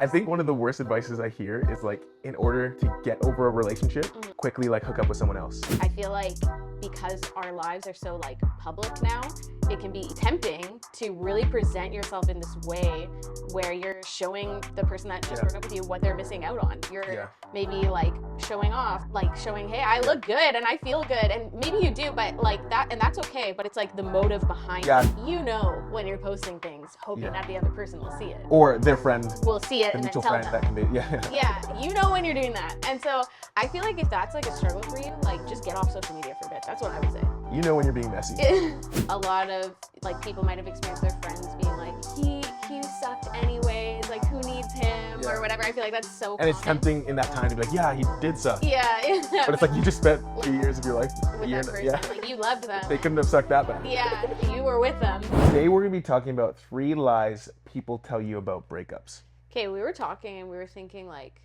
I think one of the worst advices I hear is like, in order to get over a relationship, quickly like hook up with someone else. I feel like because our lives are so like public now, it can be tempting to really present yourself in this way where you're showing the person that just broke up with you what they're missing out on. You're maybe like showing off, like showing, hey, I look good and I feel good, and maybe you do, but like that, and that's okay, but it's like the motive behind it. You know when you're posting things, hoping that the other person will see it. Or their friend. Will see it The and then mutual tell friend them. that can be, Yeah, you know when you're doing that. And so I feel like if that's like a struggle for you, like just get off social media for a bit. That's what I would say. You know when you're being messy. A lot of like people might have experienced their friends being like, he sucked anyways, like who needs him or whatever. I feel like that's so And it's tempting in that time to be like, yeah, he did suck. Yeah. But it's like you just spent 3 years of your life with that person. Like you loved them. They couldn't have sucked that bad. Yeah, you were with them. Today we're gonna be talking about 3 lies people tell you about breakups. Okay, we were talking and we were thinking like,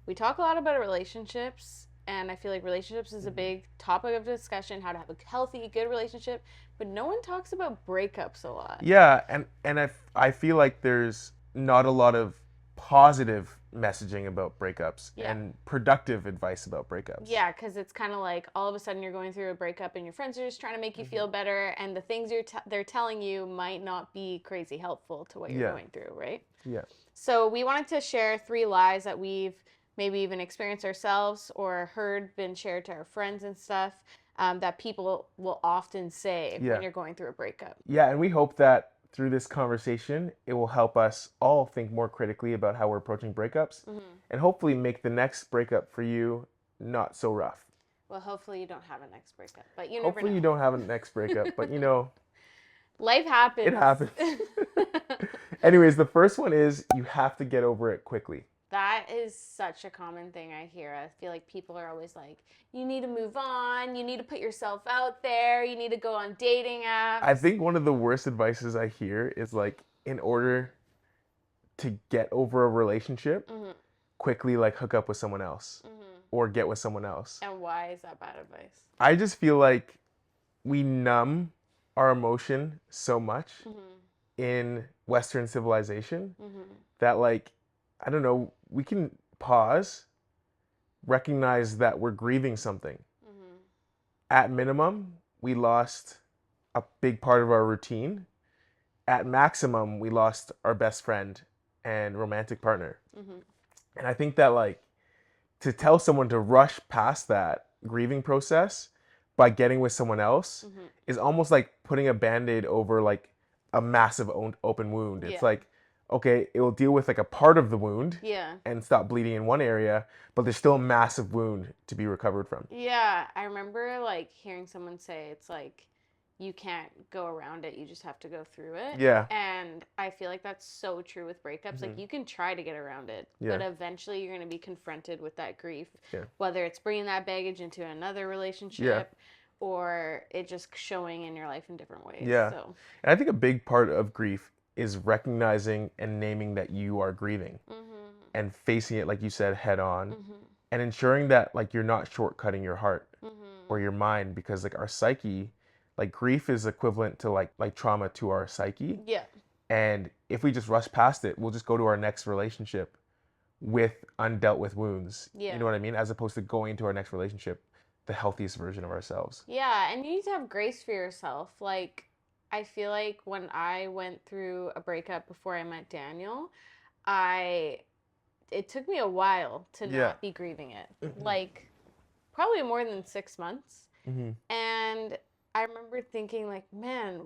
we talk a lot about relationships, and I feel like relationships is a big topic of discussion, how to have a healthy, good relationship, but no one talks about breakups a lot. Yeah, and I feel like there's not a lot of positive messaging about breakups and productive advice about breakups. Yeah, because it's kind of like all of a sudden you're going through a breakup and your friends are just trying to make you feel better, and the things they're telling you might not be crazy helpful to what you're going through, right? Yeah. So we wanted to share 3 lies that we've maybe even experienced ourselves or heard been shared to our friends and stuff, that people will often say when you're going through a breakup. Yeah, and we hope that through this conversation, it will help us all think more critically about how we're approaching breakups, and hopefully make the next breakup for you not so rough. Well, hopefully you don't have a next breakup, but you never know. Hopefully you don't have a next breakup, but you know, life happens. It happens. Anyways, the first one is you have to get over it quickly. That is such a common thing I hear. I feel like people are always like, you need to move on, you need to put yourself out there, you need to go on dating apps. I think one of the worst advices I hear is like, in order to get over a relationship, quickly like hook up with someone else or get with someone else. And why is that bad advice? I just feel like we numb our emotion so much in Western civilization that, like, I don't know, we can pause, recognize that we're grieving something. At minimum, we lost a big part of our routine. At maximum, we lost our best friend and romantic partner. And I think that, like, to tell someone to rush past that grieving process by getting with someone else is almost like putting a Band-Aid over like a massive open wound. It's like, okay, it will deal with like a part of the wound and stop bleeding in one area, but there's still a massive wound to be recovered from. Yeah, I remember like hearing someone say it's like, you can't go around it, you just have to go through it. Yeah. And I feel like that's so true with breakups. Like you can try to get around it, but eventually you're going to be confronted with that grief, whether it's bringing that baggage into another relationship or it just showing in your life in different ways. Yeah. So. And I think a big part of grief is recognizing and naming that you are grieving and facing it, like you said, head on, and ensuring that like you're not shortcutting your heart or your mind, because like our psyche, like grief is equivalent to like trauma to our psyche. Yeah. And if we just rush past it, we'll just go to our next relationship with undealt with wounds. Yeah. You know what I mean? As opposed to going into our next relationship the healthiest version of ourselves. Yeah, and you need to have grace for yourself. Like, I feel like when I went through a breakup before I met Daniel, it took me a while to not be grieving it. Like, probably more than 6 months. And I remember thinking like, man,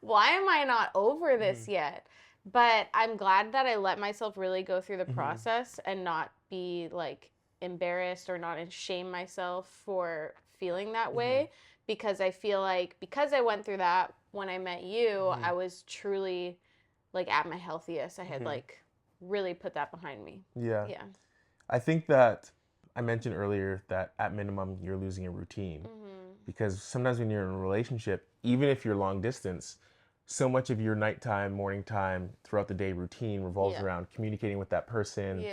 why am I not over this yet? But I'm glad that I let myself really go through the process and not be like embarrassed or not shame myself for feeling that way, because I feel like because I went through that when I met you, I was truly like at my healthiest. I had like really put that behind me. Yeah. I think that I mentioned earlier that at minimum you're losing a routine, because sometimes when you're in a relationship, even if you're long distance, so much of your nighttime, morning time, throughout the day routine revolves around communicating with that person.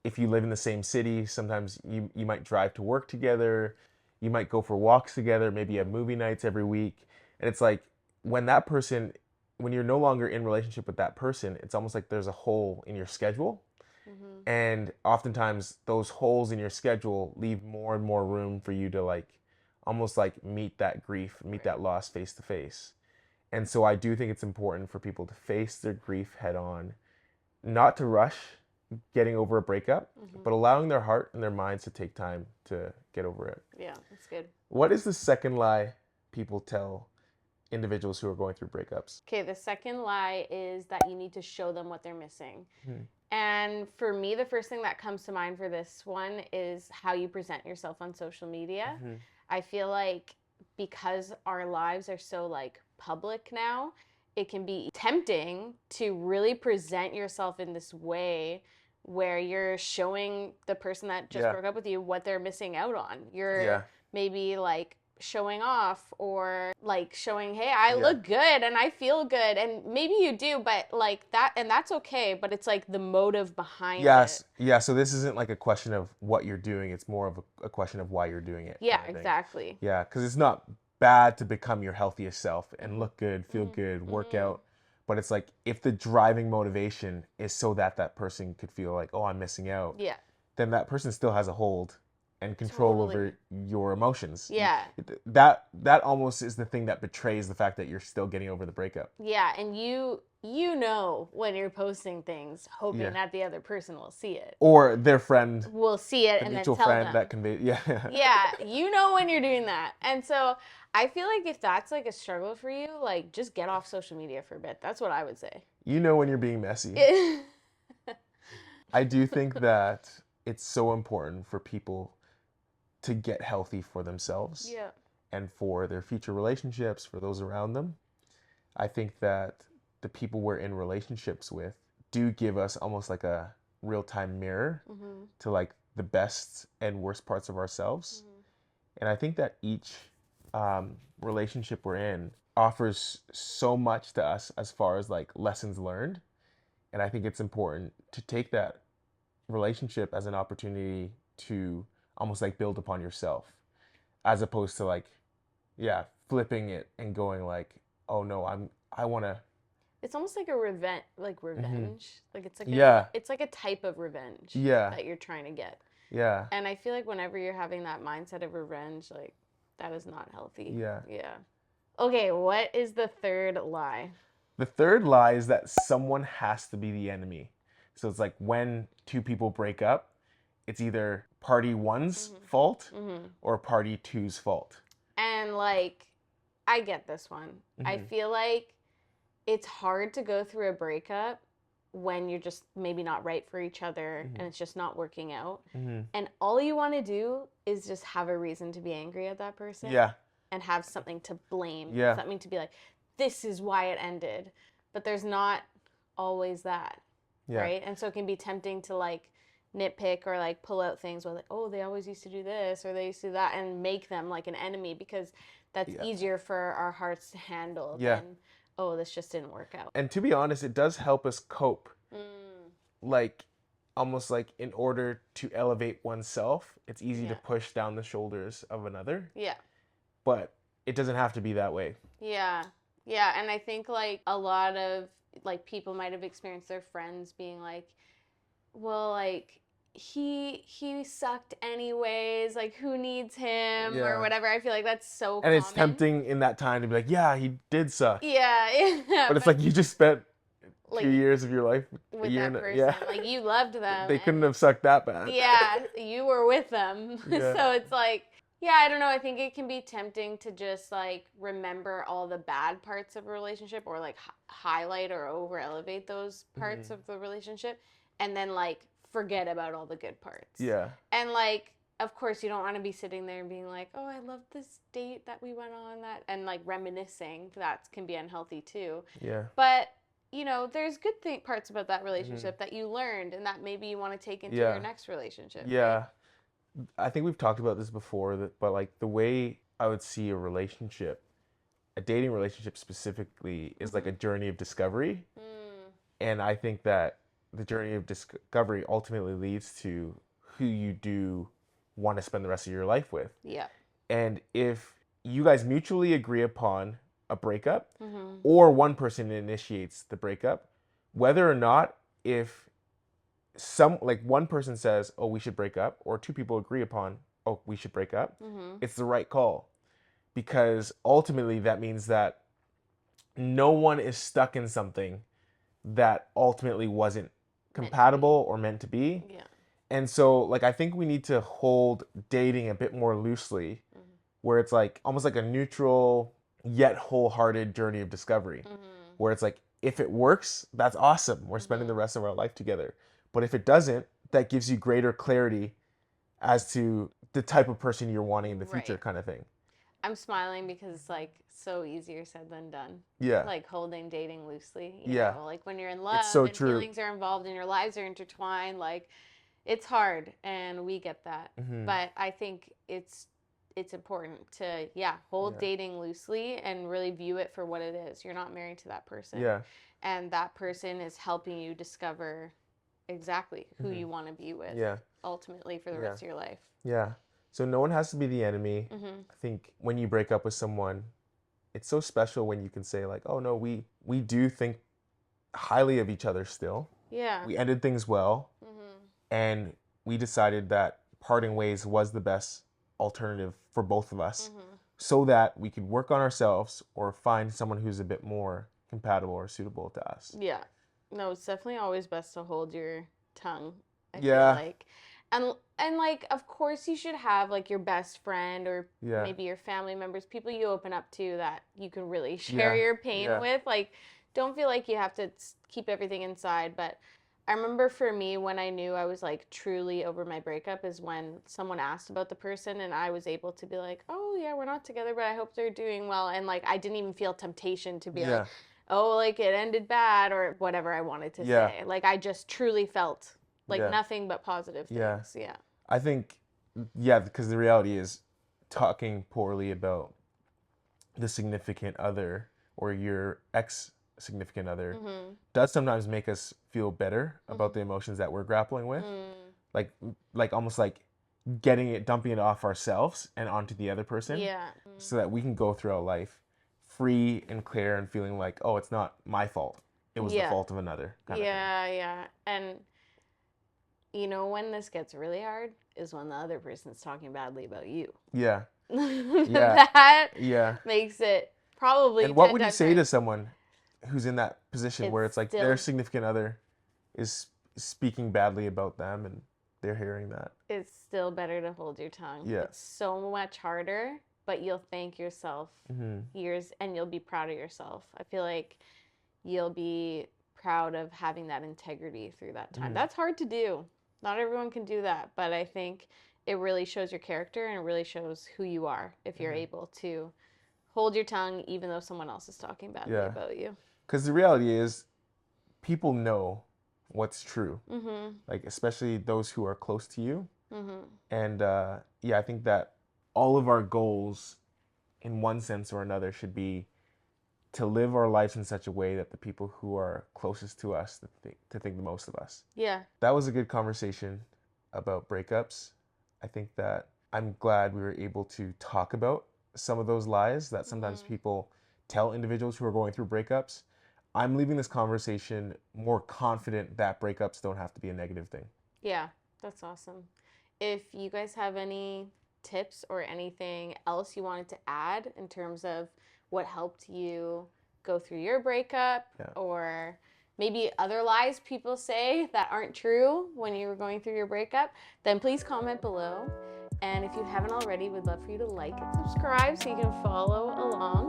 If you live in the same city, sometimes you might drive to work together, you might go for walks together, maybe have movie nights every week. And it's like, when that person when you're no longer in relationship with that person, it's almost like there's a hole in your schedule. And oftentimes those holes in your schedule leave more and more room for you to like almost like meet that grief, meet that loss face to face. And so I do think it's important for people to face their grief head on, not to rush getting over a breakup, but allowing their heart and their minds to take time to get over it. Yeah, that's good. What is the second lie people tell individuals who are going through breakups? Okay, the second lie is that you need to show them what they're missing. And for me, the first thing that comes to mind for this one is how you present yourself on social media. I feel like because our lives are so like public now, it can be tempting to really present yourself in this way where you're showing the person that just broke up with you what they're missing out on. You're maybe like showing off or like showing, hey, I look good and I feel good, and maybe you do, but like that, and that's okay, but it's like the motive behind it. So this isn't like a question of what you're doing, it's more of a question of why you're doing it. Exactly. Because it's not bad to become your healthiest self and look good, feel good, work out, but it's like if the driving motivation is so that that person could feel like, oh, I'm missing out, then that person still has a hold and control over your emotions. That almost is the thing that betrays the fact that you're still getting over the breakup. And you know when you're posting things hoping that the other person will see it, or their friend will see it and then tell them. That convey you know when you're doing that. And so I feel like if that's like a struggle for you, like just get off social media for a bit. That's what I would say. You know when you're being messy. I do think that it's so important for people to get healthy for themselves and for their future relationships, for those around them. I think that the people we're in relationships with do give us almost like a real-time mirror to like the best and worst parts of ourselves. And I think that each relationship we're in offers so much to us as far as like lessons learned. And I think it's important to take that relationship as an opportunity to almost like build upon yourself, as opposed to like, flipping it and going like, oh no, I want to. It's almost like a revenge. Like it's like it's like a type of revenge that you're trying to get. And I feel like whenever you're having that mindset of revenge, like that is not healthy. Okay, what is the third lie? The third lie is that someone has to be the enemy. So it's like when two people break up, it's either party one's fault or party two's fault. And like, I get this one. I feel like it's hard to go through a breakup when you're just maybe not right for each other and it's just not working out. And all you want to do is just have a reason to be angry at that person. And have something to blame. Something to be like, this is why it ended. But there's not always that. Right? And so it can be tempting to like nitpick or like pull out things where like, oh, they always used to do this or they used to do that, and make them like an enemy because that's easier for our hearts to handle than, oh, this just didn't work out. And to be honest, it does help us cope. Like almost like in order to elevate oneself, it's easy to push down the shoulders of another. But it doesn't have to be that way. And I think like a lot of like people might have experienced their friends being like, well, like he sucked anyways, like who needs him or whatever. I feel like that's so common. It's tempting in that time to be like, yeah, he did suck. But it's like you just spent like 2 years of your life with that person. Like you loved them. They couldn't have sucked that bad. You were with them. So it's like, I don't know. I think it can be tempting to just like remember all the bad parts of a relationship or like highlight or over elevate those parts of the relationship, and then like forget about all the good parts. And like, of course, you don't want to be sitting there and being like, oh, I love this date that we went on, that, and like reminiscing. That can be unhealthy too. But you know, there's good parts about that relationship that you learned and that maybe you want to take into your next relationship. Right? I think we've talked about this before, but like the way I would see a relationship, a dating relationship specifically, is like a journey of discovery. And I think that the journey of discovery ultimately leads to who you do want to spend the rest of your life with. And if you guys mutually agree upon a breakup, or one person initiates the breakup, whether or not, if one person says, oh, we should break up, or two people agree upon, oh, we should break up, it's the right call. Because ultimately that means that no one is stuck in something that ultimately wasn't compatible or meant to be. Yeah. And so, like, I think we need to hold dating a bit more loosely, where it's like almost like a neutral yet wholehearted journey of discovery, where it's like, if it works, that's awesome. We're spending the rest of our life together. But if it doesn't, that gives you greater clarity as to the type of person you're wanting in the future, kind of thing. I'm smiling because it's like so easier said than done. Yeah. Like holding dating loosely. You Yeah. know, like when you're in love so and true. feelings are involved and your lives are intertwined, like it's hard and we get that. But I think it's important to hold dating loosely and really view it for what it is. You're not married to that person. Yeah. And that person is helping you discover exactly who you want to be with ultimately for the rest of your life. Yeah. So no one has to be the enemy. I think when you break up with someone, it's so special when you can say like, oh no, we do think highly of each other still. Yeah. We ended things well. And we decided that parting ways was the best alternative for both of us, so that we could work on ourselves or find someone who's a bit more compatible or suitable to us. Yeah. No, it's definitely always best to hold your tongue, I feel like. And like, of course you should have like your best friend or maybe your family members, people you open up to that you can really share your pain with. Like, don't feel like you have to keep everything inside. But I remember for me, when I knew I was like truly over my breakup is when someone asked about the person and I was able to be like, oh yeah, we're not together, but I hope they're doing well. And like, I didn't even feel temptation to be like, oh, like it ended bad or whatever I wanted to say. Like, I just truly felt like nothing but positive things. Yeah. I think, because the reality is talking poorly about the significant other or your ex-significant other does sometimes make us feel better about the emotions that we're grappling with. Like almost like dumping it off ourselves and onto the other person. Yeah. So that we can go throughout life free and clear and feeling like, oh, it's not my fault. It was the fault of another. Kind of thing. Yeah. And you know when this gets really hard is when the other person's talking badly about you. Yeah. That makes it probably. And what would you say to someone who's in that position where it's like their significant other is speaking badly about them and they're hearing that? It's still better to hold your tongue. Yeah. It's so much harder, but you'll thank yourself years and you'll be proud of yourself. I feel like you'll be proud of having that integrity through that time. That's hard to do. Not everyone can do that, but I think it really shows your character and it really shows who you are if you're able to hold your tongue even though someone else is talking badly about you. Because the reality is people know what's true, like especially those who are close to you. And I think that all of our goals in one sense or another should be to live our lives in such a way that the people who are closest to us to think the most of us. Yeah. That was a good conversation about breakups. I think that I'm glad we were able to talk about some of those lies that sometimes people tell individuals who are going through breakups. I'm leaving this conversation more confident that breakups don't have to be a negative thing. Yeah, that's awesome. If you guys have any tips or anything else you wanted to add in terms of what helped you go through your breakup or maybe other lies people say that aren't true when you were going through your breakup, then please comment below. And if you haven't already, we'd love for you to like and subscribe so you can follow along.